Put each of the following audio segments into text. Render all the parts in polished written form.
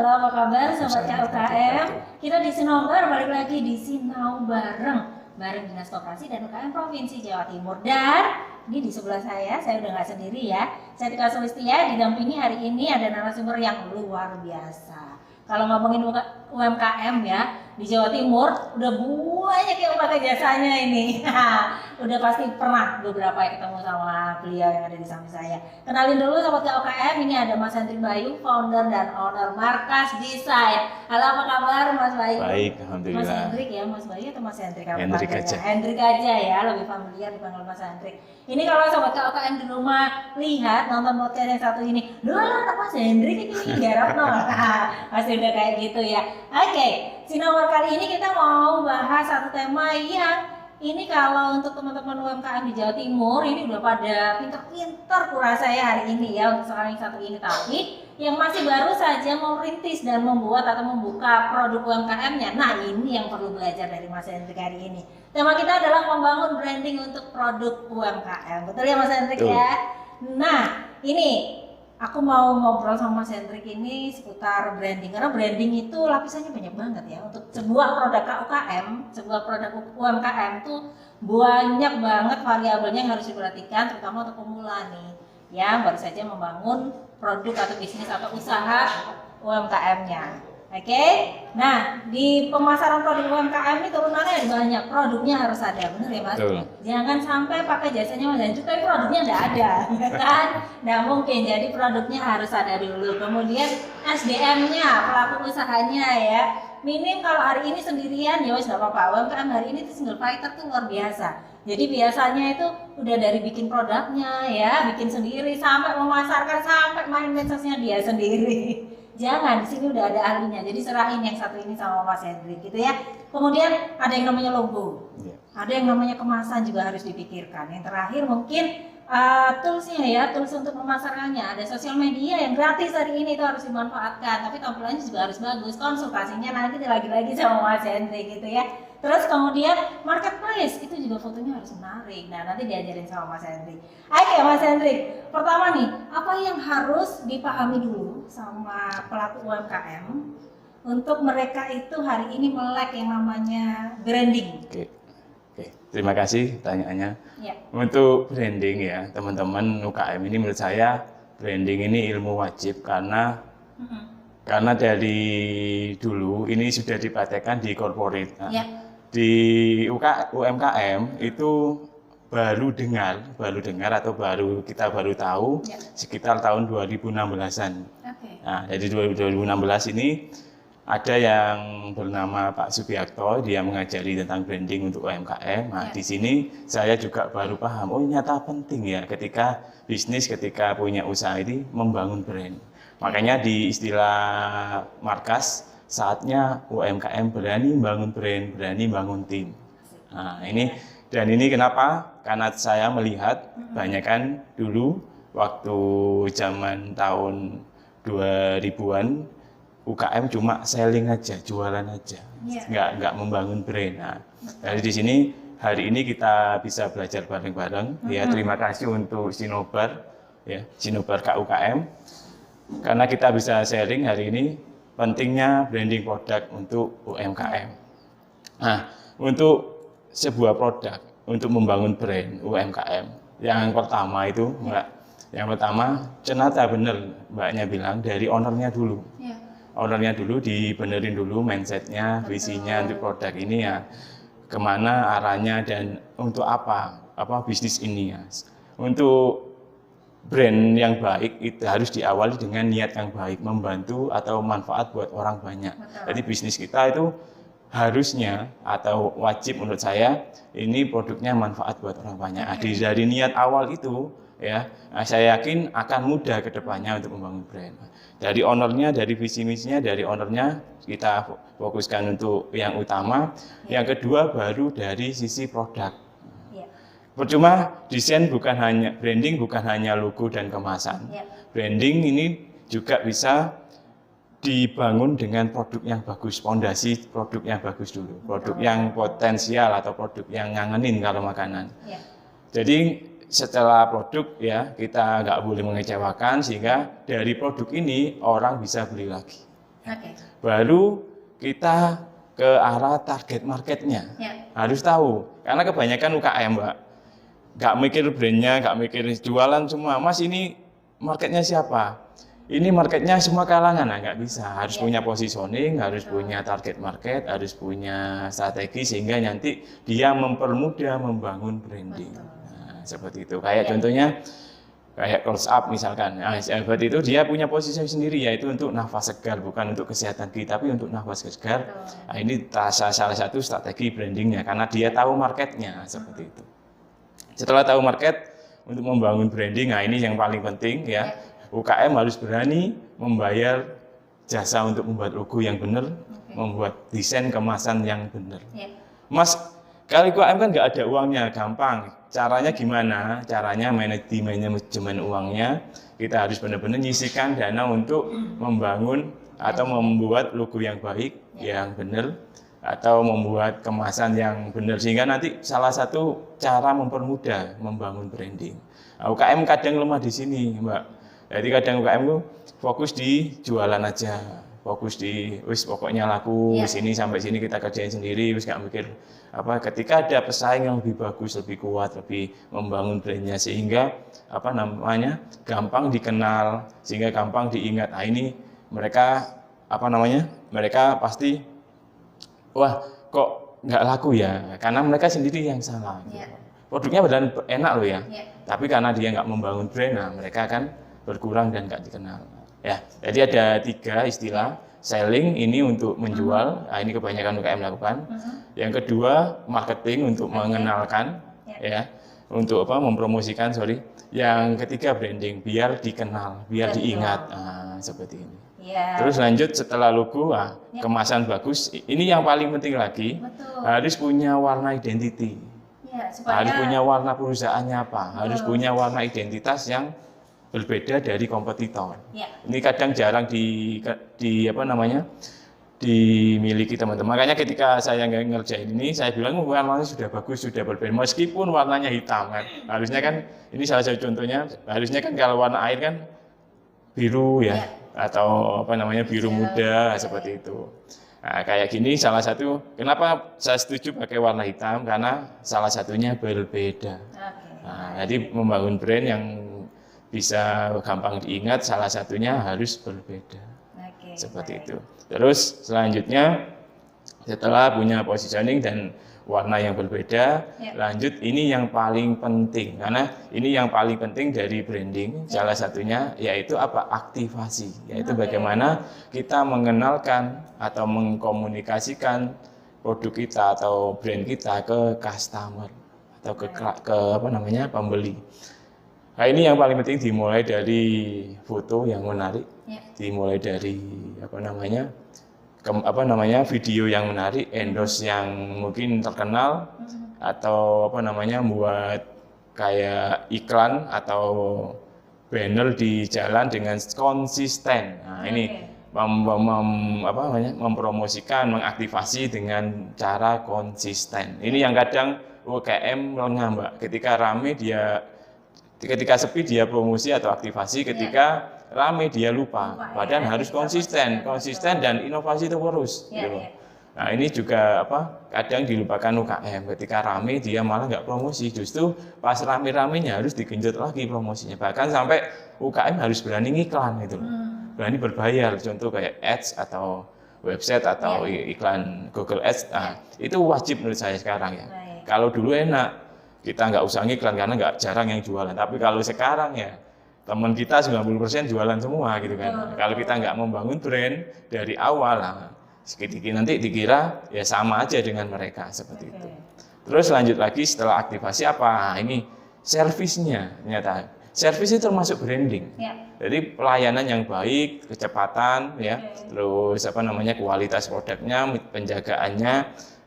halo apa kabar Sobat KUKM? Kita di Sinobar, balik lagi di Sinau Bareng Dinas Koperasi dan UKM Provinsi Jawa Timur. Dan ini di sebelah saya udah nggak sendiri ya. Saya Tika Sulistia, didampingi hari ini ada narasumber yang luar biasa. Kalau ngomongin UMKM ya, di Jawa Timur udah banyak yang pakai jasanya ini. Udah pasti pernah beberapa yang ketemu sama beliau yang ada di samping saya. Kenalin dulu Sobat KUKM, ini ada Mas Hendrik Bayu, founder dan owner Markas Desain. Halo, apa kabar Mas Bayu? Baik, alhamdulillah. Mas Hendrik ya, Mas Bayu atau Mas Hendrik? Hendrik aja. Hendrik aja ya, lebih familiar dipanggil Mas Hendrik. Ini kalau Sobat KUKM di rumah lihat nonton podcast yang satu ini, loh Mas Hendrik ini garap no. Pasti udah kayak gitu ya. Oke, Sinobar kali ini kita mau bahas satu tema yang ini kalau untuk teman-teman UMKM di Jawa Timur ini udah pada pinter-pinter kurasa ya hari ini ya untuk sekarang yang satu ini. Tapi yang masih baru saja mau rintis dan membuat atau membuka produk UMKM-nya, nah ini yang perlu belajar dari Mas Hendrik hari ini. Tema kita adalah membangun branding untuk produk UMKM. Betul ya Mas Hendrik ya? Nah ini aku mau ngobrol sama Mas Hendrik ini seputar branding, karena branding itu lapisannya banyak banget ya. Untuk sebuah produk KUKM, sebuah produk UMKM tuh banyak banget variabelnya yang harus diperhatikan, terutama untuk pemula nih yang baru saja membangun produk atau bisnis atau usaha UMKM-nya. Oke, nah di pemasaran produk UMKM ini turunannya ada banyak, produknya harus ada, bener ya Mas? Betul. Jangan sampai pakai jasanya Mas Hendrik tapi produknya nggak ada, kan? Nggak mungkin, jadi produknya harus ada dulu. Kemudian SDM-nya, pelaku usahanya ya. Minim kalau hari ini sendirian ya wes nggak apa-apa. UMKM hari ini tuh single fighter tuh luar biasa. Jadi biasanya itu udah dari bikin produknya ya, bikin sendiri sampai memasarkan sampai main medsosnya dia sendiri. Jangan, di sini udah ada ahlinya. Jadi serahin yang satu ini sama Mas Hendrik gitu ya. Kemudian ada yang namanya logo. Ada yang namanya kemasan juga harus dipikirkan. Yang terakhir mungkin toolsnya ya, tools untuk memasarkannya. Ada sosial media yang gratis hari ini itu harus dimanfaatkan, tapi tampilannya juga harus bagus. Konsultasinya nanti lagi-lagi sama Mas Hendrik gitu ya. Terus kemudian marketplace itu juga fotonya harus menarik. Nah nanti diajarin sama Mas Hendrik. Oke Mas Hendrik, pertama nih apa yang harus dipahami dulu sama pelaku UMKM untuk mereka itu hari ini melek yang namanya branding? Oke. Terima kasih pertanyaannya. Ya. Untuk branding ya teman-teman UKM ini menurut saya branding ini ilmu wajib karena dari dulu ini sudah dipraktekkan di corporate. Nah, di UMKM itu baru dengar atau kita baru tahu sekitar tahun 2016-an. Nah, dari 2016 ini ada yang bernama Pak Subiakto, dia mengajari tentang branding untuk UMKM. Nah, di sini saya juga baru paham, oh nyata penting ya ketika punya usaha ini membangun brand. Makanya di istilah Markas, saatnya UMKM berani bangun brand, berani bangun tim. Nah, ini kenapa? Karena saya melihat banyak kan dulu waktu zaman tahun 2000-an UKM cuma selling aja, jualan aja, nggak membangun brand. Nah, dari di sini hari ini kita bisa belajar bareng-bareng. Ya, terima kasih untuk Sinobar, ya, Sinobar KUKM, karena kita bisa sharing hari ini pentingnya branding produk untuk UMKM. Nah, untuk sebuah produk, untuk membangun brand UMKM, yang pertama itu Mbak, ternyata benar Mbaknya bilang dari ownernya dulu. Ownernya dulu dibenerin dulu mindsetnya, visinya untuk produk ini ya, kemana arahnya dan untuk apa bisnis ini ya. Untuk brand yang baik itu harus diawali dengan niat yang baik, membantu atau manfaat buat orang banyak. Jadi bisnis kita itu harusnya atau wajib menurut saya ini produknya manfaat buat orang banyak. Dari niat awal itu ya, saya yakin akan mudah ke depannya untuk membangun brand. Dari ownernya, dari visi misinya, dari ownernya kita fokuskan untuk yang utama. Yang kedua baru dari sisi produk. Percuma branding bukan hanya logo dan kemasan. Branding ini juga bisa dibangun dengan produk yang bagus, fondasi produk yang bagus dulu, produk yang potensial atau produk yang ngangenin kalau makanan. Jadi setelah produk ya kita nggak boleh mengecewakan sehingga dari produk ini orang bisa beli lagi. Oke. Baru kita ke arah target marketnya. Ya. Harus tahu, karena kebanyakan UKM, Mbak, nggak mikir brandnya, nggak mikir jualan semua. Mas, ini marketnya siapa? Ini marketnya semua kalangan, nah, nggak bisa. Harus punya positioning, harus punya target market, harus punya strategi sehingga nanti dia mempermudah membangun branding. Nah, seperti itu. Kayak contohnya kayak close up misalkan. Nah, seperti itu dia punya posisi sendiri, yaitu untuk nafas segar, bukan untuk kesehatan gigi, tapi untuk nafas segar. Nah, ini salah satu strategi brandingnya karena dia tahu marketnya, seperti itu. Setelah tahu market untuk membangun branding, nah ini yang paling penting ya. UKM harus berani membayar jasa untuk membuat logo yang benar, membuat desain kemasan yang benar. Mas, kalau UKM kan nggak ada uangnya, gampang. Caranya gimana? Caranya manajemen uangnya, kita harus benar-benar nyisikan dana untuk membangun atau membuat logo yang baik, yang benar, atau membuat kemasan yang benar, sehingga nanti salah satu cara mempermudah membangun branding. Nah, UKM kadang lemah di sini, Mbak. Jadi kadang UKM itu fokus di jualan aja, fokus di pokoknya laku sini sampai sini kita kerjain sendiri, nggak mikir apa. Ketika ada pesaing yang lebih bagus, lebih kuat, lebih membangun brandnya sehingga gampang dikenal, sehingga gampang diingat. Nah, ini mereka mereka pasti wah kok nggak laku ya, karena mereka sendiri yang salah. Produknya benar enak loh ya, tapi karena dia nggak membangun brand, nah mereka akan berkurang dan nggak dikenal. Ya, jadi ada 3 istilah. Selling ini untuk menjual, nah, ini kebanyakan UKM lakukan. Yang kedua, marketing untuk mengenalkan, ya, untuk mempromosikan. Yang ketiga, branding, biar dikenal, biar diingat. Nah, seperti ini. Terus lanjut setelah logo, kemasan bagus. Ini yang paling penting lagi, harus punya warna identity. Harus punya warna perusahaannya apa, harus punya warna identitas yang berbeda dari kompetitor. Ini kadang jarang dimiliki teman-teman. Makanya ketika saya ngerjain ini, saya bilang warnanya sudah bagus, sudah berbeda. Meskipun warnanya hitam kan, harusnya kan ini salah satu contohnya. Harusnya kan kalau warna air kan biru ya, atau biru muda seperti itu. Nah, kayak gini salah satu kenapa saya setuju pakai warna hitam, karena salah satunya berbeda. Nah, jadi membangun brand yang bisa gampang diingat, salah satunya harus berbeda. Seperti itu. Terus selanjutnya setelah punya positioning dan warna yang berbeda, lanjut ini yang paling penting, karena ini yang paling penting dari branding, salah satunya yaitu apa? Aktivasi, yaitu bagaimana kita mengenalkan atau mengkomunikasikan produk kita atau brand kita ke customer atau ke pembeli. Nah, ini yang paling penting, dimulai dari foto yang menarik, dimulai dari video yang menarik, endorse yang mungkin terkenal, atau buat kayak iklan atau banner di jalan dengan konsisten. Nah, ini mempromosikan, mengaktifasi dengan cara konsisten. Ini yang kadang UKM lengah, Mbak. Ketika sepi dia promosi atau aktivasi, ketika rame dia lupa. Padahal harus konsisten dan inovasi terus. Nah, ini juga kadang dilupakan UKM. Ketika rame dia malah nggak promosi, justru pas rame-ramenya harus digenjot lagi promosinya. Bahkan sampai UKM harus berani ngiklan gitu, berani berbayar. Contoh kayak ads atau website atau iklan Google Ads. Nah, itu wajib menurut saya sekarang ya. Kalau dulu enak, kita nggak usah ngiklan karena jarang yang jualan. Tapi kalau sekarang ya, teman kita 90% jualan semua gitu kan. Kalau kita nggak membangun brand dari awal, nanti dikira ya sama aja dengan mereka, seperti itu. Terus lanjut lagi setelah aktivasi apa? Ini servisnya. Ternyata servis itu termasuk branding. Jadi pelayanan yang baik, kecepatan ya, terus kualitas produknya, penjagaannya,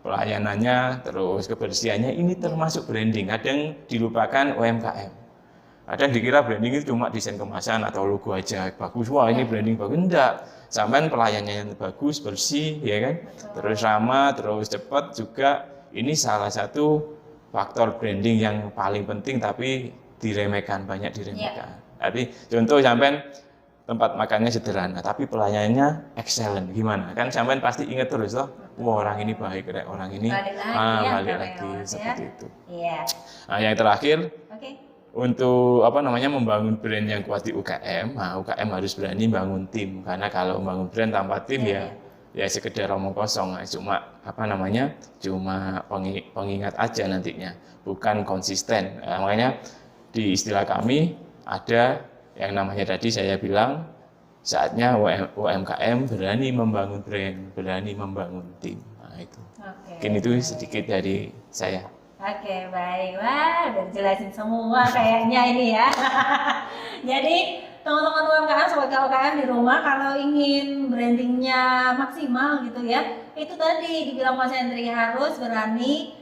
pelayanannya, terus kebersihannya, ini termasuk branding. Kadang dilupakan UMKM. Kadang dikira branding itu cuma desain kemasan atau logo aja bagus. Wah, ini branding bagus. Enggak. Sampai pelayanannya yang bagus, bersih, ya kan? Terus ramah, terus cepat juga. Ini salah satu faktor branding yang paling penting, tapi banyak diremehkan. Tapi contoh sampai tempat makannya sederhana, tapi pelayanannya excellent. Gimana? Kan sampean pasti ingat terus loh, wah orang ini baik, orang ini balik lagi seperti itu. Iya. Nah, yang terakhir, Oke. untuk membangun brand yang kuat di UKM, UKM harus berani bangun tim, karena kalau membangun brand tanpa tim ya sekedar omong kosong, cuma cuma pengingat aja nantinya, bukan konsisten. Makanya di istilah kami ada yang namanya tadi saya bilang, saatnya UMKM berani membangun brand, berani membangun tim. Nah itu. Mungkin itu sedikit dari saya. Oke, baik. Wah, udah dijelasin semua kayaknya ini ya. Jadi, teman-teman UMKM, sobat UMKM di rumah, kalau ingin brandingnya maksimal gitu ya, itu tadi dibilang Mas Hendri harus berani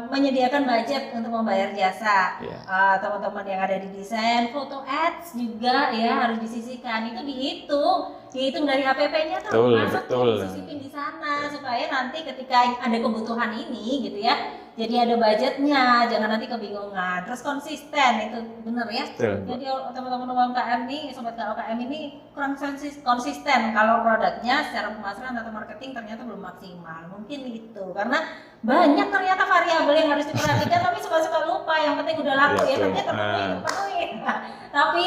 menyediakan budget untuk membayar jasa. Teman-teman yang ada di desain, foto ads juga ya harus disisihkan. Itu dihitung dari HPP-nya tuh, masuk disisipin di sana supaya nanti ketika ada kebutuhan ini gitu ya, jadi ada budgetnya, jangan nanti kebingungan. Terus konsisten, itu benar ya. Jadi teman-teman UMKM nih, sobat UMKM ini kurang konsisten kalau produknya secara pemasaran atau marketing ternyata belum maksimal. Mungkin itu karena banyak ternyata variabel yang harus diperhatikan, tapi suka-suka lupa. Yang penting udah laku ya, ternyata terpenuhi. Tapi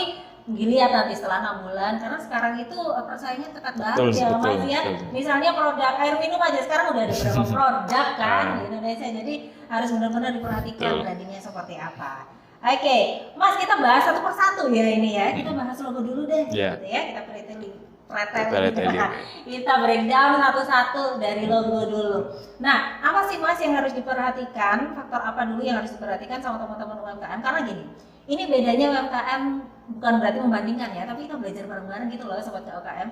dilihat nanti setelah 6 bulan, karena sekarang itu persaingannya ketat banget ya Mas ya. Misalnya produk air minum aja sekarang udah ada beberapa produk kan di Indonesia, jadi harus benar-benar diperhatikan brandingnya seperti apa. Oke, Mas, kita bahas satu persatu ya ini ya. Kita bahas logo dulu deh, gitu ya. Kita pretelling. Kita breakdown satu-satu dari logo dulu. Nah, apa sih Mas yang harus diperhatikan? Faktor apa dulu yang harus diperhatikan sama teman-teman UMKM? Karena gini, ini bedanya UMKM bukan berarti membandingkan ya, tapi kita belajar bareng-bareng gitu loh sobat UMKM.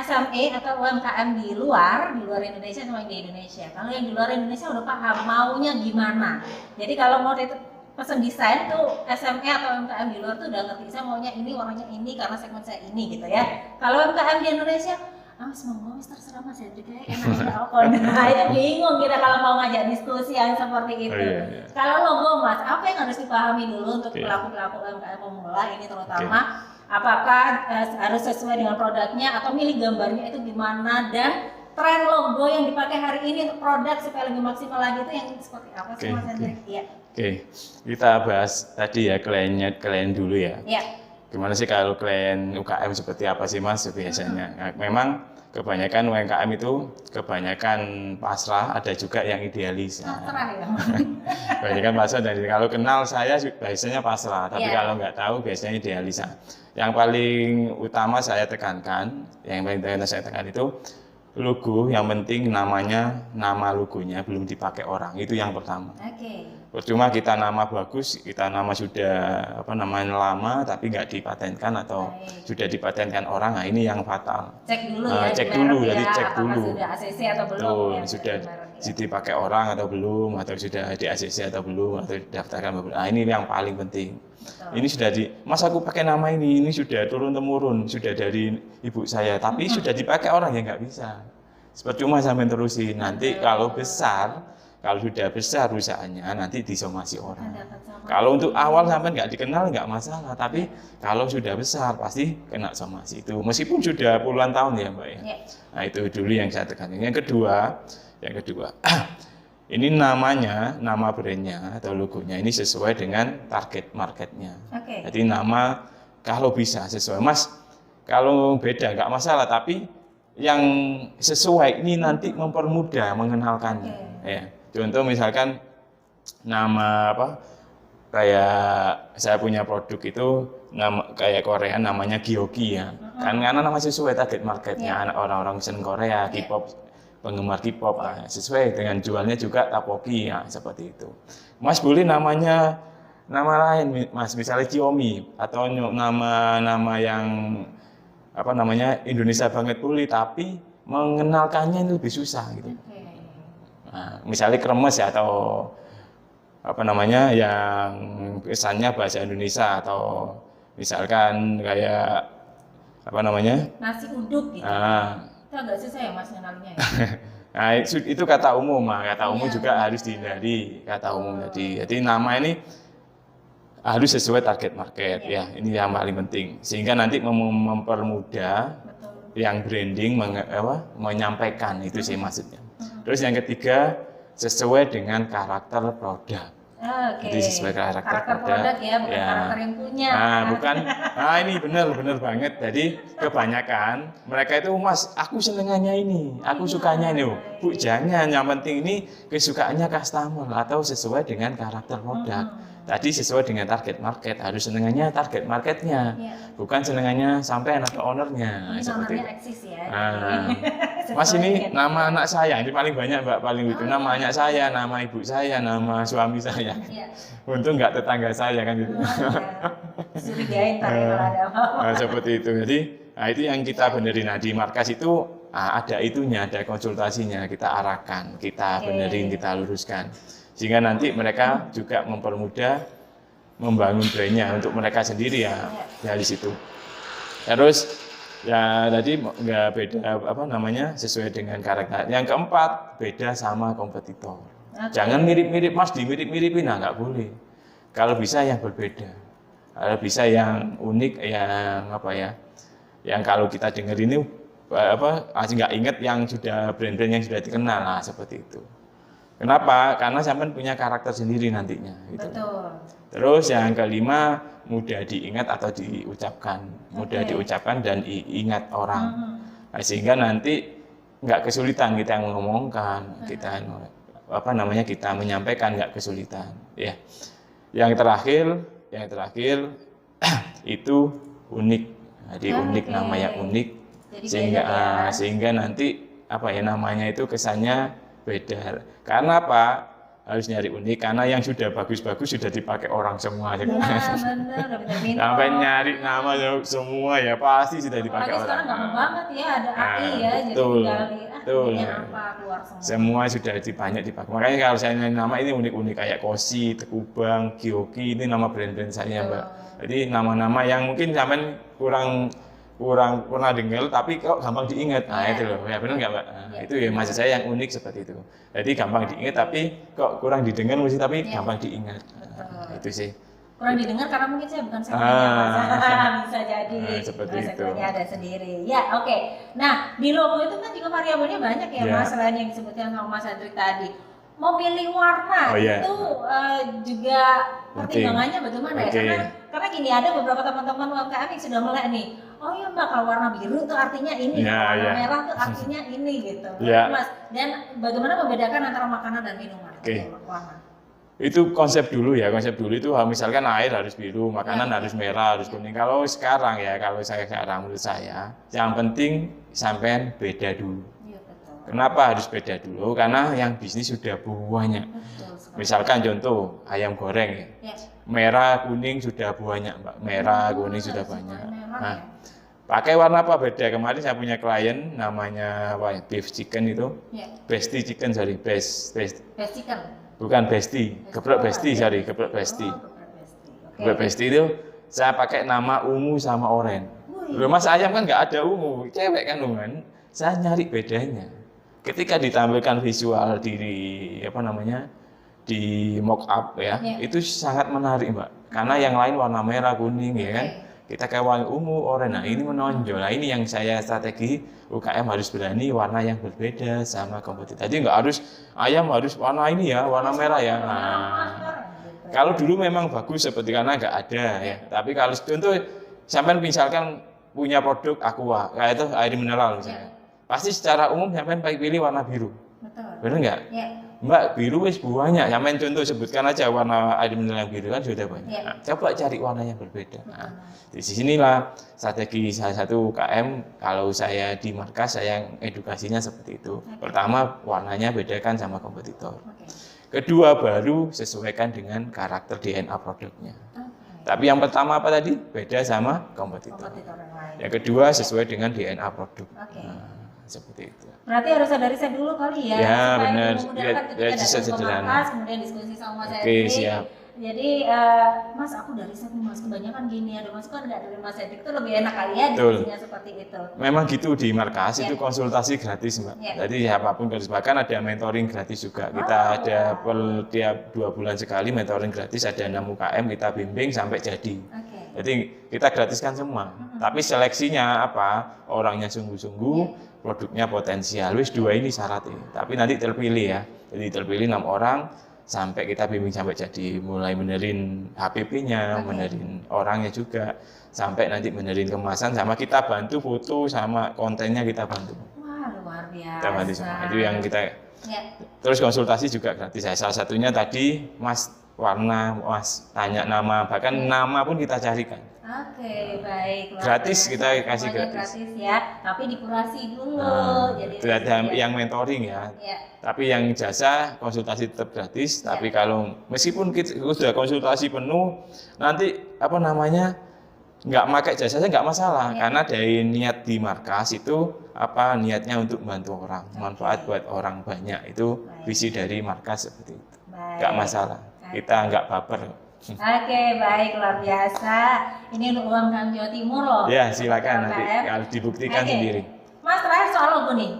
SME atau UMKM di luar Indonesia sama yang di Indonesia. Kalau yang di luar Indonesia udah paham maunya gimana. Jadi kalau mau pesen desain tuh SME atau UMKM di luar tuh udah ngerti, saya maunya ini, warnanya ini karena segmen saya ini gitu ya. Kalau UMKM di Indonesia, Mas mau terserah Mas Hendri, kayak enak apa? Nah itu bingung kita kalau mau ngajak diskusi yang seperti itu. Kalau logo Mas, apa yang harus dipahami dulu untuk pelaku-pelaku UMKM pemula ini terutama? Apakah harus sesuai dengan produknya atau milih gambarnya itu gimana, dan tren logo yang dipakai hari ini untuk produk supaya lebih maksimal lagi itu yang seperti apa sih Mas Hendri? Oke, kita bahas tadi ya klien dulu ya. Gimana sih kalau klien UKM seperti apa sih Mas biasanya? Nah, memang kebanyakan UMKM itu kebanyakan pasrah, ada juga yang idealis. Kebanyakan pasrah, dan kalau kenal saya biasanya pasrah, tapi kalau nggak tahu biasanya idealis. Yang paling utama saya tekankan, itu logo, yang penting nama logonya belum dipakai orang, itu yang pertama. Percuma kita nama bagus, kita nama sudah lama tapi nggak dipatenkan atau sudah dipatenkan orang, nah ini yang fatal. Cek dulu jadi cek dulu. Sudah ACC atau belum? Sudah dipakai orang atau belum, atau sudah di ACC atau belum, atau didaftarkan belum. Nah ini yang paling penting. Ini sudah Mas aku pakai nama ini sudah turun temurun, sudah dari ibu saya, tapi sudah dipakai orang ya nggak bisa. Percuma sampai terusin. Nanti kalau sudah besar usahanya nanti disomasi orang. Kalau untuk awal sampai nggak dikenal nggak masalah, tapi kalau sudah besar pasti kena somasi itu. Meskipun sudah puluhan tahun ya Mbak ya. Nah itu dulu yang saya tekankan. Yang kedua, ini nama brandnya atau logonya ini sesuai dengan target marketnya. Jadi nama kalau bisa sesuai. Mas, kalau beda nggak masalah, tapi yang sesuai ini nanti mempermudah mengenalkannya. Ya. Contoh misalkan nama kayak saya punya produk itu nama kayak Korea namanya Gyoki ya. Karena nama sesuai target marketnya, anak orang-orang seneng Korea, K-pop, penggemar K-pop, sesuai dengan jualnya juga takoki ya, seperti itu. Mas boleh nama lain Mas, misalnya Xiaomi atau nama yang Indonesia banget boleh, tapi mengenalkannya ini lebih susah gitu. Nah, misalnya kremes ya, atau yang kesannya bahasa Indonesia, atau misalkan kayak nasi uduk gitu. Itu agak susah ya Mas ngenalnya ya? Nah itu kata umum, kata umum juga harus dihindari, kata umum tadi. Jadi nama ini harus sesuai target market ya. Ini yang paling penting. Sehingga nanti mempermudah Betul. yang branding menyampaikan itu sih maksudnya. Terus yang ketiga sesuai dengan karakter produk. Oke. Jadi sesuai karakter produk ya, bukan ya. karakter yang punya. Nah, bukan. Nah, ini benar banget. Jadi kebanyakan mereka itu, Mas, aku senengannya ini, aku sukanya ini. Bu, jangan. Yang penting ini kesukaannya customer atau sesuai dengan karakter produk. Tadi sesuai dengan target market, harus senengannya target marketnya, bukan senengannya sampai atau ownernya. Ini Seperti namanya eksis ya. Nah, Mas, ini nama anak saya, ini paling banyak Mbak, paling itu nama anak saya, nama ibu saya, nama suami saya. Iya. Untung nggak tetangga saya kan gitu. Curigain tadi kalau ada apa-apa. Nah, seperti itu. Jadi, nah itu yang kita benerin. Nah, di markas itu ada itunya, ada konsultasinya, kita arahkan, kita benerin, kita luruskan. Sehingga nanti mereka juga mempermudah membangun brandnya untuk mereka sendiri ya dari situ. Terus ya tadi nggak beda sesuai dengan karakter. Yang keempat, beda sama kompetitor. Jangan mirip-mirip, Mas, dimirip-miripin, nggak boleh. Kalau bisa yang berbeda, kalau bisa yang unik, yang kalau kita dengar ini masih nggak ingat yang sudah brand-brand yang sudah dikenal, seperti itu. Kenapa? Karena sampean punya karakter sendiri nantinya. Gitu. Betul. Terus yang kelima, mudah diingat atau diucapkan, mudah diucapkan dan diingat orang. Nah, sehingga nanti nggak kesulitan kita ngomongkan, kita menyampaikan nggak kesulitan. Ya. Yang terakhir itu unik. Jadi unik, namanya unik. Jadi sehingga nanti namanya itu kesannya beda. Karena apa? Harus nyari unik, karena yang sudah bagus-bagus sudah dipakai orang semua. Ya, benar, sampai nyari nama semua ya pasti sudah dipakai orang. Sekarang gampang banget ya, ada AI ya, betul, jadi betul. apa keluar semua. Semua sudah banyak dipakai. Makanya kalau saya nyari nama ini unik-unik kayak Kosi, Tekubang, Gyoki, ini nama brand-brand saya, Mbak. Jadi nama-nama yang mungkin sampean kurang pernah dengar tapi kok gampang diingat. Nah, itu loh. Ya benar nggak, Mbak? Nah, itu ya maksud saya yang unik seperti itu. Jadi gampang diingat tapi kok kurang didengar tapi gampang diingat. Nah, itu sih. Kurang didengar karena mungkin saya bukan bisa jadi. Seperti itu. Ada sendiri. Ya, oke. Nah, di logo itu kan juga variabelnya banyak ya, Mas, selain yang disebutkan sama Mas Hendrik tadi. Memilih warna itu juga pertimbangannya bagaimana ya? Karena gini, ada beberapa teman-teman UMKM yang sudah melek nih. Oh iya, Mbak, kalau warna biru tuh artinya ini, warna merah tuh artinya ini gitu. Mas, dan bagaimana membedakan antara makanan dan minuman? Warna. Itu konsep dulu itu misalkan air harus biru, makanan harus merah, harus kuning. Kalau sekarang menurut saya yang penting sampean beda dulu. Kenapa harus beda dulu? Karena yang bisnis sudah banyak. Misalkan contoh ayam goreng ya. Merah, kuning sudah banyak, Mbak. Merah, kuning sudah banyak. Nah, pakai warna apa beda? Kemarin saya punya klien namanya beef chicken itu. Besti chicken, sorry. Best chicken. Bukan besti, geprek besti, sorry. Geprek besti. Geprek besti itu saya pakai nama ungu sama oranye. Loh, Mas, ayam kan nggak ada ungu, cewek kan ungu kan. Saya nyari bedanya. Ketika ditampilkan visual di mock up itu sangat menarik, Mbak. Karena yang lain warna merah, kuning ya kan. Kita kayak warna ungu, oranye. Nah, ini menonjol. Nah, ini yang saya strategi UKM harus berani warna yang berbeda sama kompetitor. Jadi nggak harus ayam harus warna ini ya, warna merah ya. Nah, kalau dulu memang bagus seperti karena nggak ada ya. Tapi kalau contoh sampai misalkan punya produk aqua, kayak itu air mineral misalnya. Pasti secara umum sampean pilih warna biru. Betul. Benar nggak? Ya. Mbak, biru wis banyak. Sampean contoh sebutkan aja warna air mineral yang biru kan sudah banyak. Ya. Nah, coba cari warna yang berbeda. Nah, di sinilah strategi salah satu UKM kalau saya di markas saya edukasinya seperti itu. Pertama, warnanya bedakan sama kompetitor. Kedua, baru sesuaikan dengan karakter DNA produknya. Tapi yang pertama apa tadi? Beda sama kompetitor. Yang kedua, sesuai dengan DNA produk. Nah, seperti itu. Berarti harus ada riset dulu kali ya. Ya, benar. Kemudian ketika datang ke markas, kemudian diskusi sama Mas Hendrik. Siap. Jadi Mas, aku dari riset nih Mas, kebanyakan gini, ada masukan nggak dari Mas Hendrik, itu lebih enak kali ya Betul. diskusinya seperti itu. Memang gitu di markas Ya. itu konsultasi gratis Mbak. Ya. Jadi siapapun gratis, bahkan ada mentoring gratis juga. Kita ada tiap 2 bulan sekali mentoring gratis, ada 6 UKM kita bimbing sampai jadi. Oke. Jadi kita gratiskan semua. Tapi seleksinya apa? Orangnya sungguh-sungguh, produknya potensial. Wis 2 ini syaratnya. Tapi nanti terpilih ya. Jadi terpilih 6 orang sampai kita bimbing sampai jadi, mulai benerin HPP-nya, benerin orangnya juga, sampai nanti benerin kemasan, sama kita bantu foto sama kontennya kita bantu. Wah, luar biasa. Kita bantu semua. Itu yang kita. Ya. Terus konsultasi juga gratis. Salah satunya tadi Mas warna, Mas tanya nama, bahkan nama pun kita carikan. Oke, baik. Luar Gratis biasa. kita kasih Semuanya gratis. ya, tapi dikurasi dulu. Jadi Itu ada yang mentoring ya. Ya. Tapi yang jasa konsultasi tetap gratis. Tapi kalau meskipun kita sudah konsultasi penuh, nanti apa namanya nggak pakai jasanya nggak masalah, karena dari niat di markas itu apa niatnya untuk membantu orang, manfaat buat orang banyak, itu visi dari markas seperti itu. Nggak masalah, kita nggak baper. Oke, baik, luar biasa. Ini untuk UMKM Jawa Timur loh. Ya silakan nanti UMKM. kalau dibuktikan sendiri. Mas, terakhir soal logo nih.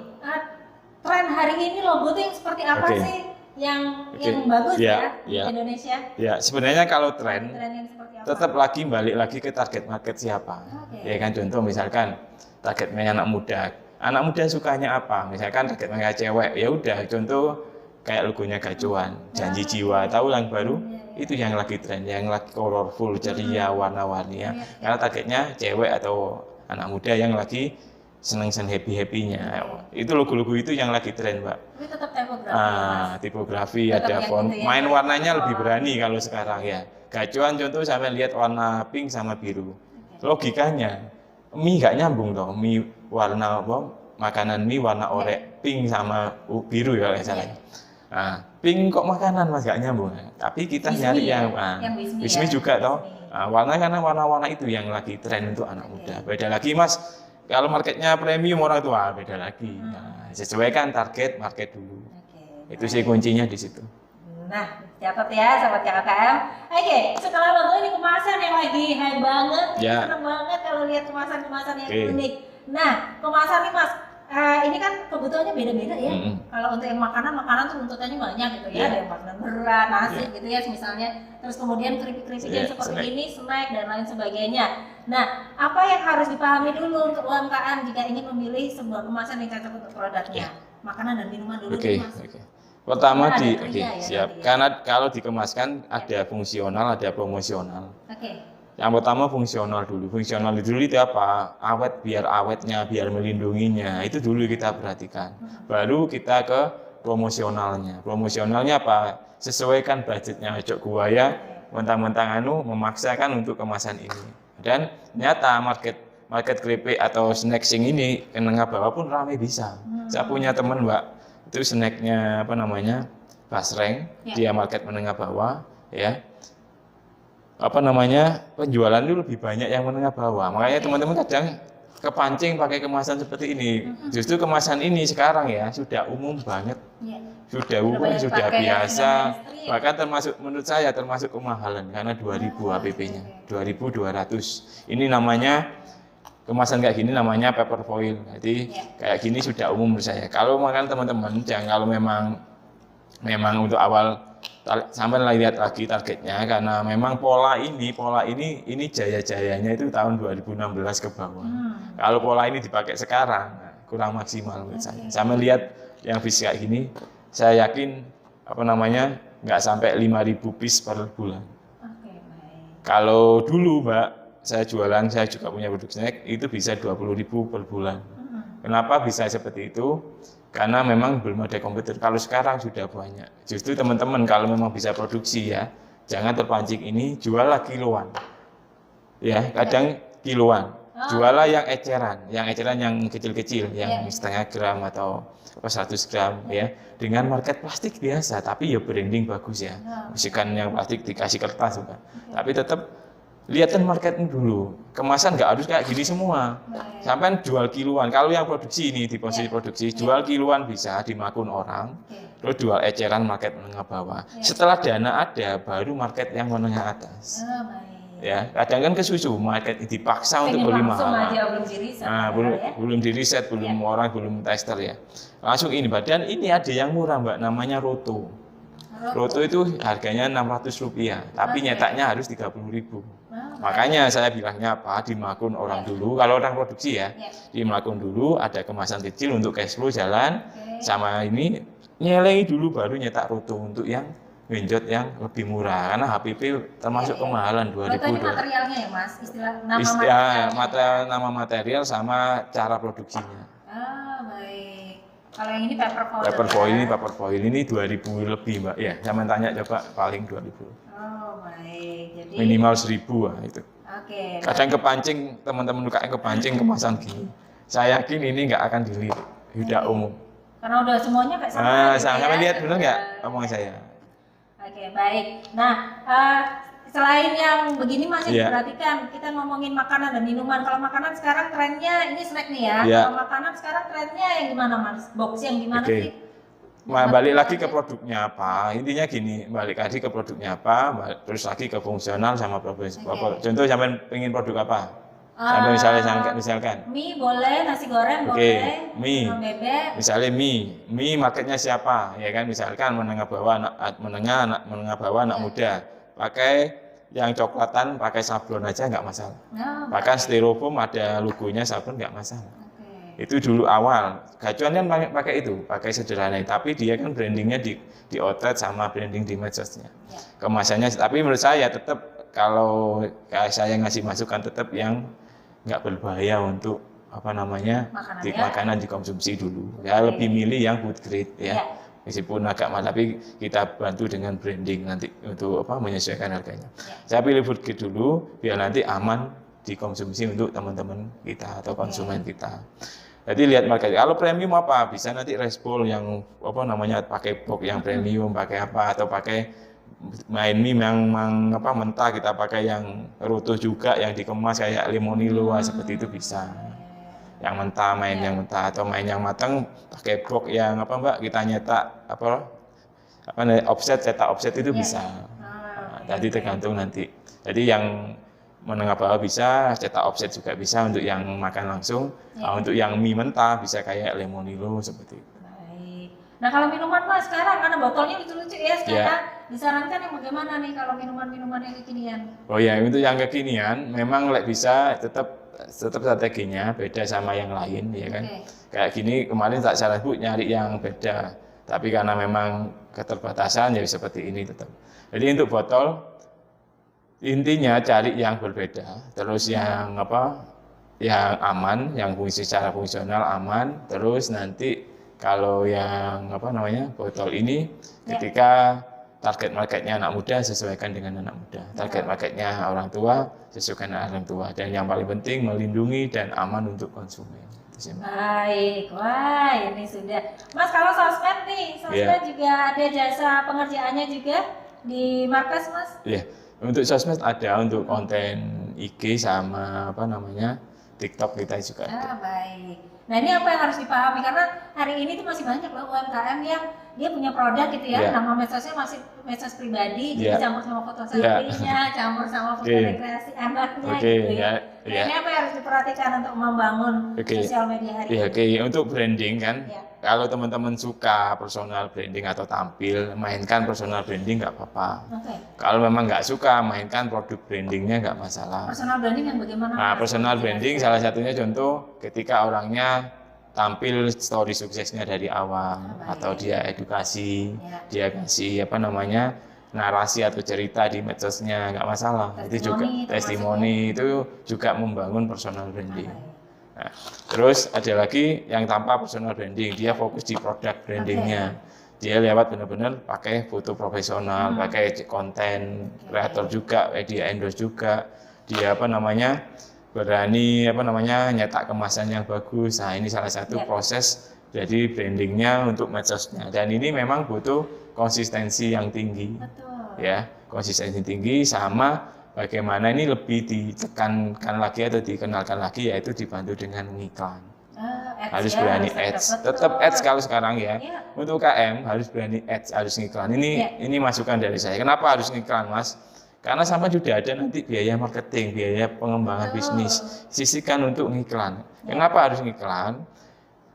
Tren hari ini logo tuh yang seperti apa sih yang bagus ya di Indonesia? Ya, sebenarnya kalau tren yang seperti apa? tetap balik lagi ke target market siapa. Ya kan, contoh misalkan targetnya anak muda. Anak muda sukanya apa? Misalkan target mereka cewek, ya udah contoh kayak logonya Gacuan, Janji Jiwa, tahu yang baru? Itu yang lagi tren, yang lagi colorful, ceria, warna-warni ya. Karena targetnya cewek atau anak muda yang lagi seneng-seneng happy-happynya. Itu logo-logo itu yang lagi tren, Mbak. Tapi tetap tipografi. Tipografi, tetap ada font. gitu ya. Main warnanya lebih berani kalau sekarang ya. Gacuan contoh sampai lihat warna pink sama biru. Logikanya, mie nggak nyambung dong. Mie warna apa? Makanan mie warna oranye, pink sama biru ya kalau salah. Nah, pink kok makanan Mas nggak nyambung. Tapi kita nyari yang Wismi juga toh. Nah, warna karena warna-warna itu yang lagi tren untuk anak muda. Beda lagi Mas, kalau marketnya premium orang tua beda lagi. Nah, sesuaikan target market dulu. Itu sih kuncinya di situ. Nah, catat ya sobat KKM. Oke, setelah logo ini kemasan yang lagi hype banget, seneng banget kalau lihat kemasan-kemasan yang unik. Nah, kemasan nih Mas, ini kan kebutuhannya beda-beda ya. Kalau untuk yang makanan tuh tuntutannya banyak gitu ya. Ada yang makanan berat, nasi gitu ya misalnya. Terus kemudian keripik-keripik yang seperti ini, snack dan lain sebagainya. Nah, apa yang harus dipahami dulu untuk UMKM jika ingin memilih sebuah kemasan yang cocok untuk produknya? Makanan dan minuman dulu Mas. Pertama siap. Karena kalau dikemaskan ada fungsional, ada promosional. Yang pertama fungsional dulu. Fungsional dulu itu apa? Awet, biar awetnya, biar melindunginya. Itu dulu kita perhatikan. Baru kita ke promosionalnya. Promosionalnya apa? Sesuaikan budgetnya. Ojo gua ya, mentang-mentang memaksakan untuk kemasan ini. Dan nyata market keripik atau snack sing ini menengah bawah pun ramai bisa. Saya punya teman Mbak, itu snacknya apa namanya basreng, dia market menengah bawah ya, apa namanya penjualan itu lebih banyak yang menengah bawah. Makanya teman-teman kadang kepancing pakai kemasan seperti ini. Justru kemasan ini sekarang ya sudah umum banget, sudah umum, sudah biasa, bahkan termasuk menurut saya termasuk kemahalan karena 2.000 HPP-nya, 2.200. Ini namanya kemasan kayak gini namanya paper foil. Jadi kayak gini sudah umum menurut saya. Kalau makan teman-teman, kalau memang untuk awal sampai lihat lagi targetnya, karena memang pola ini jaya-jayanya itu tahun 2016 ke bawah. Kalau pola ini dipakai sekarang kurang maksimal menurut saya. Sampai lihat yang bis kayak gini, saya yakin nggak sampai 5.000 piece per bulan. Kalau dulu Mbak, saya jualan, saya juga punya produk snack, itu bisa 20.000 per bulan. Kenapa bisa seperti itu? Karena memang belum ada kompetitor. Kalau sekarang sudah banyak. Justru teman-teman kalau memang bisa produksi ya, jangan terpancing ini, juallah kiloan. Ya, kadang kiloan. Juallah yang eceran yang kecil-kecil, yang setengah gram atau 100 gram ya. Dengan market plastik biasa, tapi ya branding bagus ya. Bukan yang plastik dikasih kertas bukan. Tapi tetap lihatin marketnya dulu. Kemasan nggak harus kayak gini semua. Baik. Sampai jual kiloan. Kalau yang produksi ini di posisi produksi, jual kiloan bisa dimakun orang. Oke. Terus jual eceran market menengah bawah. Ya. Setelah dana ada, baru market yang menengah atas. Baik. Ya, kadang kan kesusu market dipaksa untuk Pengen beli langsung mahal. aja belum diriset. Nah, belum di riset, belum orang belum tester ya. Langsung ini, dan ini ada yang murah Mbak, namanya Roto. Roto itu harganya Rp600, tapi nyetaknya harus Rp30.000. Makanya saya bilangnya apa, dimakun orang dulu. Kalau orang produksi ya, dimakun dulu, ada kemasan kecil untuk cash flow jalan, sama ini nyelengi dulu baru nyetak Roto untuk yang genjot yang lebih murah, karena HPP termasuk kemahalan 2.000. Roto ini materialnya ya Mas, istilah nama material sama cara produksinya. Baik. Kalau yang ini paper foil. Paper foil ini 2.000 lebih Mbak. Ya, saya tanya coba paling 2.000. Baik. Jadi Minimal 1.000 lah itu. Oke. Kadang kepancing teman-teman UKM kepancing kemasan gini. Saya yakin ini nggak akan dilihat umum. Karena udah semuanya kayak sama. Sama lihat benar nggak omongan saya? Oke, baik. Nah, selain yang begini masih diperhatikan, kita ngomongin makanan dan minuman. Kalau makanan sekarang trennya ini snack nih ya. Kalau makanan sekarang trennya yang gimana Mas? Box yang gimana sih? Balik lagi ke produknya apa? Intinya gini, balik lagi ke produknya apa, terus lagi ke fungsional sama profesi. Contoh sampai pengen produk apa? Sampai misalkan mie boleh, nasi goreng boleh, mie, bebek. Misalnya mie marketnya siapa? Ya kan, misalkan menengah bawah, menengah bawah anak muda, pakai yang coklatan, pakai sablon aja nggak masalah. Bahkan styrofoam ada logonya sablon nggak masalah. Itu dulu awal. Gacuan kan pakai itu, pakai sederhana. Tapi dia kan brandingnya di outlet sama branding di medsosnya. Kemasannya, tapi menurut saya tetap kalau saya ngasih masukan tetap yang nggak berbahaya untuk makanan dikonsumsi dulu. Ya lebih milih yang food grade ya. Meskipun agak mahal, tapi kita bantu dengan branding nanti untuk menyesuaikan harganya. Saya pilih food grade dulu biar nanti aman dikonsumsi untuk teman-teman kita atau konsumen kita. Jadi lihat market. Kalau premium apa? Bisa nanti respol yang pakai box yang premium, pakai apa atau pakai main mie yang mentah, kita pakai yang Roto juga yang dikemas kayak Lemonilo seperti itu bisa. Yang mentah, yang mentah atau main yang matang pakai box yang Mbak, kita nyetak cetak offset itu bisa. Jadi tergantung nanti. Jadi yang menengah bawah bisa, cetak offset juga bisa untuk yang makan langsung. Untuk yang mie mentah bisa kayak Lemonilo seperti itu. Nah kalau minuman Mas sekarang karena botolnya lucu-lucu ya sekarang, disarankan yang bagaimana nih kalau minuman-minuman yang kekinian? Oh ya, untuk yang kekinian memang bisa tetap strateginya beda sama yang lain ya kan. Kayak gini kemarin tak salah Bu nyari yang beda, tapi karena memang keterbatasan ya seperti ini tetap. Jadi untuk botol intinya cari yang berbeda, terus yang yang aman, yang secara fungsional aman, terus nanti kalau yang botol ini ketika target marketnya anak muda sesuaikan dengan anak muda, target marketnya orang tua sesuaikan dengan orang tua, dan yang paling penting melindungi dan aman untuk konsumen. Baik, wah ini sudah. Mas kalau sosmed nih, juga ada jasa pengerjaannya juga di Markas Mas? Iya, untuk sosmed ada untuk konten IG sama TikTok kita juga ada. Baik. Nah ini apa yang harus dipahami, karena hari ini tuh masih banyak loh UMKM yang dia punya produk gitu ya, nama medsosnya masih medsos pribadi, jadi campur sama foto selfie-nya, campur sama foto rekreasi anaknya gitu ya. Nah, ini apa yang harus diperhatikan untuk membangun sosial media hari ini? Untuk branding kan, kalau teman-teman suka personal branding atau tampil, mainkan personal branding nggak apa-apa. Kalau memang nggak suka, mainkan produk brandingnya nggak masalah. Personal branding yang bagaimana? Nah, personal branding salah satunya contoh ketika orangnya tampil story suksesnya dari awal, atau dia edukasi, dia kasih narasi atau cerita di medsosnya, nggak masalah. Itu juga testimoni itu juga membangun personal branding. Nah, terus ada lagi yang tanpa personal branding, dia fokus di produk brandingnya. Dia lewat benar-benar pakai foto profesional, pakai konten kreator juga, dia endorse juga, dia berani nyetak kemasan yang bagus. Nah ini salah satu proses jadi brandingnya untuk medsosnya, dan ini memang butuh konsistensi yang tinggi. Ya, konsistensi tinggi sama bagaimana ini lebih ditekankan lagi atau dikenalkan lagi, yaitu dibantu dengan ngiklan. Harus berani ads, tetap ads kalau sekarang ya. Untuk UKM harus berani ads, harus ngiklan. Ini masukan dari saya. Kenapa harus ngiklan, Mas? Karena sama sudah ada nanti biaya marketing, biaya pengembangan bisnis, sisihkan untuk ngiklan. Kenapa harus ngiklan?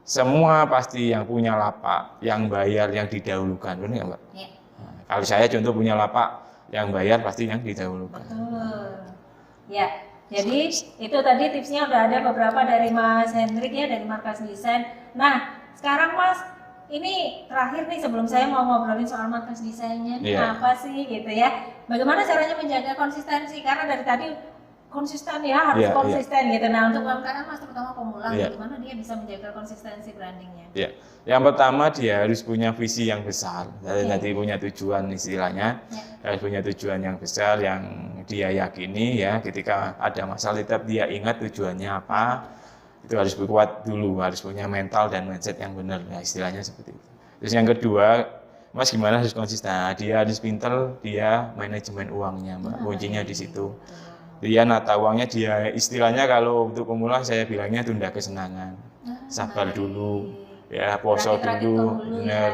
Semua pasti yang punya lapak, yang bayar, yang didahulukan, benar nggak, Mbak? Nah, kalau saya contoh punya lapak, yang bayar pasti yang didahulukan. Betul. Ya. Jadi itu tadi tipsnya udah ada beberapa dari Mas Hendrik ya, dari Markas Desain. Nah sekarang Mas, ini terakhir nih sebelum saya mau ngobrolin soal Markas Desainnya, apa sih gitu ya? Bagaimana caranya menjaga konsistensi? Karena dari tadi konsisten ya, harus konsisten gitu. Nah untuk UMKM Mas, terutama pemula, gimana dia bisa menjaga konsistensi brandingnya? Yang pertama dia harus punya visi yang besar. Nanti punya tujuan istilahnya, harus punya tujuan yang besar yang dia yakini ya. Ketika ada masalah tetap dia ingat tujuannya apa. Itu harus kuat dulu, harus punya mental dan mindset yang benar. Ya, istilahnya seperti itu. Terus yang kedua, Mas gimana harus konsisten? Nah, dia harus pintar, dia manajemen uangnya, Mbak. Kuncinya di situ. Dia nata uangnya, dia istilahnya kalau untuk pemula saya bilangnya tunda kesenangan, sabar dulu, ya poso dulu, benar,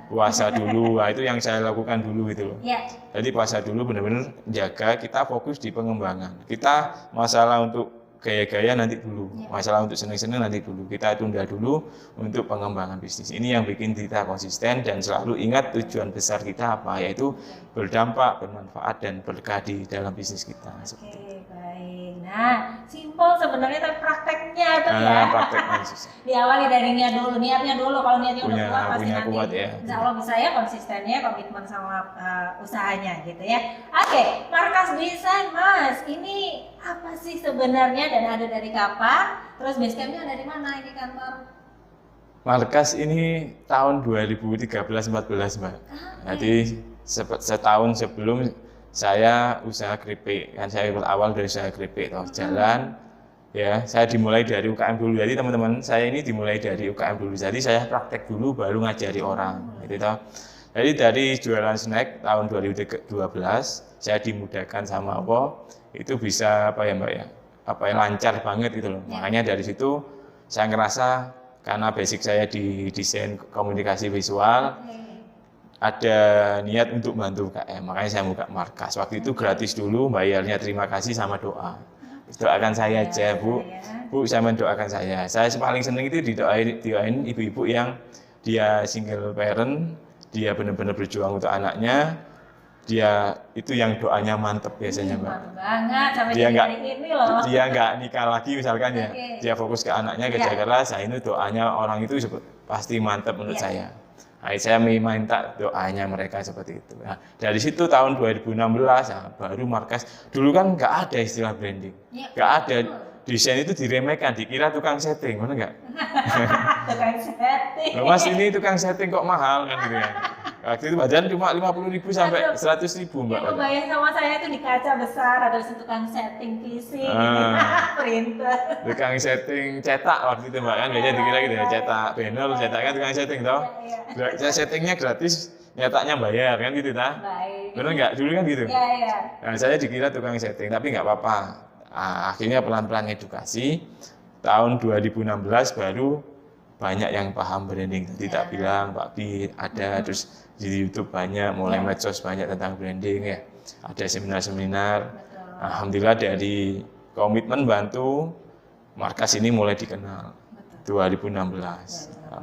puasa dulu, nah, itu yang saya lakukan dulu itu loh. Jadi puasa dulu benar-benar jaga, kita fokus di pengembangan. Kita masalah untuk gaya-gaya nanti dulu, masalah untuk seneng-seneng nanti dulu, kita tunda dulu untuk pengembangan bisnis. Ini yang bikin kita konsisten dan selalu ingat tujuan besar kita apa, yaitu berdampak, bermanfaat dan berkah di dalam bisnis kita. Oke, baik. Nah, simpel sebenarnya tapi prakteknya tuh ya. Prakteknya susah. Diawali dari niatnya dulu. Kalau niatnya udah kuat pasti nanti kuat, ya. Insya Allah bisa ya konsistennya, komitmen sama usahanya gitu ya. Oke, Markas Desain Mas, ini apa sih sebenarnya dan ada dari kapan? Terus basecampnya dari mana ini kantor? Markas ini tahun 2013-14 Mbak. Jadi setahun sebelum saya usaha keripik, kan saya awal dari usaha keripik jalan ya, saya dimulai dari UKM dulu. Jadi teman-teman saya ini dimulai dari UKM dulu, jadi saya praktek dulu baru ngajari orang gitu toh. Jadi dari jualan snack tahun 2012 saya dimudahkan sama Allah, itu bisa apa ya Mbak ya, lancar banget gitu loh. Makanya dari situ saya ngerasa karena basic saya di desain komunikasi visual, ada niat untuk bantu UKM, makanya saya buka Markas. Waktu itu gratis dulu, bayarnya terima kasih sama doa. Doakan saya aja Bu, saya mendoakan saya. Saya paling seneng itu didoain ibu-ibu yang dia single parent, dia benar-benar berjuang untuk anaknya. Dia itu yang doanya mantep biasanya Mbak. Banget, sampai dia nggak nikah lagi misalkan ya, dia fokus ke anaknya, kerja keras. Nah ini doanya orang itu pasti mantep menurut saya. Nah, saya minta doanya mereka seperti itu. Nah, dari situ tahun 2016 baru Markas. Dulu kan nggak ada istilah branding, nggak ada. Desain itu diremehkan, dikira tukang setting, mana nggak? Tukang setting. Loh, Mas ini tukang setting kok mahal kan gitu ya. Waktu itu badan cuma 50.000 sampai 100.000 Mbak. Yang kebayang sama saya itu di kaca besar ada tukang setting PC, printer. Tukang setting cetak waktu itu Mbak kan biasanya dikira gitu ya, cetak banner, cetak kan tukang setting toh. Saya settingnya gratis, nyetaknya bayar kan gitu ta. Bener nggak? Dulu kan gitu. Nah, saya dikira tukang setting, tapi nggak apa-apa. Akhirnya pelan-pelan edukasi. Tahun 2016 baru banyak yang paham branding. Tadi tak bilang Pak Bi ada, terus di YouTube banyak, mulai medsos banyak tentang branding ya. Ada seminar-seminar. Alhamdulillah dari komitmen bantu, Markas ini mulai dikenal. 2016.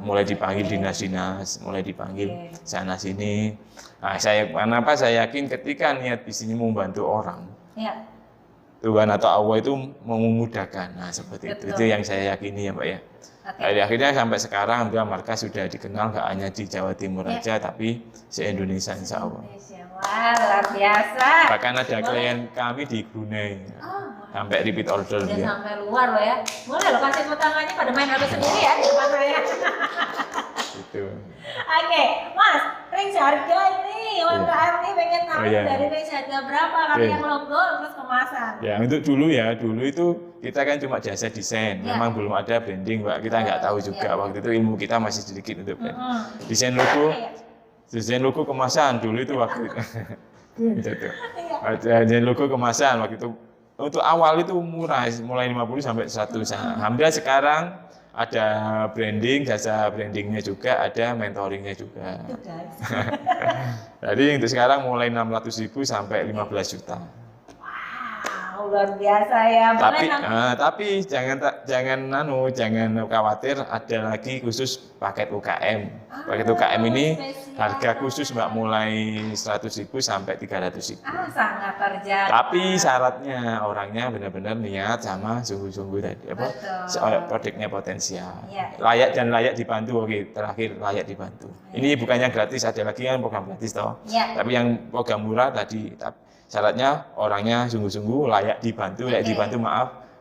Mulai dipanggil dinas-dinas, mulai dipanggil sana sini. Nah, kenapa saya yakin ketika niat di sini membantu orang, Tuhan atau Allah itu memudahkan. Nah, seperti itu. Itu yang saya yakini ya Mbak ya. Jadi akhirnya sampai sekarang alhamdulillah Markas sudah dikenal nggak hanya di Jawa Timur aja, tapi se-Indonesia insya Allah. Wah, luar biasa. Bahkan ada klien kami di Brunei. Sampai repeat order dia. Sampai luar loh ya. Boleh lo kasih tangannya pada main HP sendiri ya di depan saya. Gitu. Oke, Mas, range harga ini UMKM ini pengen tahu dari range harga berapa kalau yang logo terus kemasan. Ya, untuk dulu itu kita kan cuma jasa desain, memang belum ada branding Mbak, kita nggak tahu juga waktu itu ilmu kita masih sedikit untuk desain logo kemasan dulu itu waktu itu. Gitu. Ada logo kemasan waktu itu. Untuk awal itu murah, mulai 50 sampai 100. Alhamdulillah sekarang ada branding, jasa brandingnya juga, ada mentoringnya juga. Tuh, guys. Jadi untuk sekarang mulai 600.000 sampai 15 juta. Wow, luar biasa ya. Tapi jangan khawatir, ada lagi khusus paket UKM. Paket UKM ini spesial. harga khusus Mbak, mulai 100.000 sampai 300.000. Sangat terjangkau. Tapi syaratnya orangnya benar-benar niat sama sungguh-sungguh tadi apa soal produknya potensial. Iya. Layak dibantu. Oke, terakhir layak dibantu. Ini bukannya gratis, ada lagi yang program gratis toh. Iya. Tapi yang program murah tadi syaratnya orangnya sungguh-sungguh layak dibantu,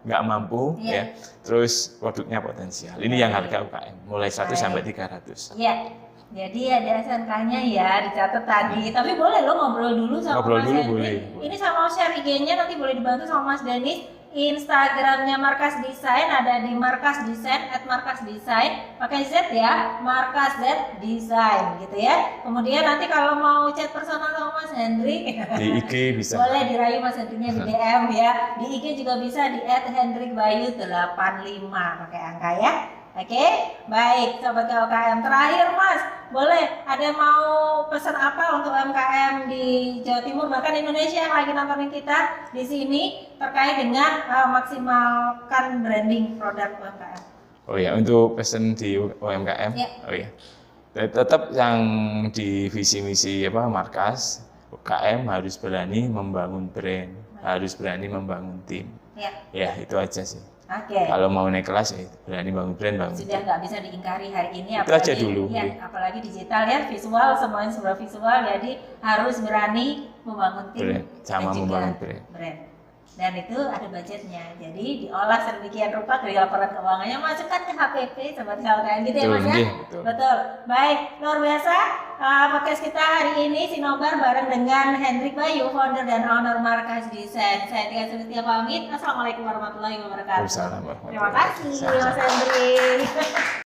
nggak mampu ya. Terus produknya potensial. Ini yang harga UKM mulai 100 sampai 300. Iya. Jadi ada SNK-nya ya, dicatat tadi. Tapi boleh lo ngobrol dulu sama Ngobrol Mas dulu Henry. boleh. Ini sama share IG-nya nanti boleh dibantu sama Mas Denis. Instagramnya Markas Desain ada di Markas Desain @markasdesain, pakai Z ya, Markas Z Desain gitu ya. Kemudian nanti kalau mau chat personal sama Mas Henry Di IG bisa. boleh dirayu Mas Hendrinya di DM ya. Di IG juga bisa di @hendrikbayu85 pakai angka ya. Oke, baik Sobat KUKM. Terakhir Mas, boleh ada yang mau pesan apa untuk UMKM di Jawa Timur bahkan Indonesia yang lagi nontonin kita di sini terkait dengan maksimalkan branding produk UMKM? Oh ya, untuk pesan di UMKM. Ya. Oh ya. Tetap yang di visi misi Markas UKM harus berani membangun brand, harus berani membangun tim. Ya. Ya, itu aja sih. Oke. Kalau mau naik kelas ya berani bangun brand, bangun Sudah tim. nggak bisa diingkari hari ini. Itu aja dulu. Ya, apalagi digital ya, visual semuanya serba visual, jadi harus berani membangun tim Brand, sama dan juga membangun brand. Dan itu ada budgetnya, jadi diolah sedemikian rupa dari laporan keuangannya masukkan ke HPP Sobat KUKM gitu ya Mas ya? Betul. Betul. Baik, luar biasa podcast kita hari ini Sinobar bareng dengan Hendrik Bayu, founder dan owner Markas Desain. Saya Tia Sulistia pamit. Assalamualaikum warahmatullahi wabarakatuh. Waalaikumsalam warahmatullahi Terima kasih wabarakatuh. Mas Hendrik.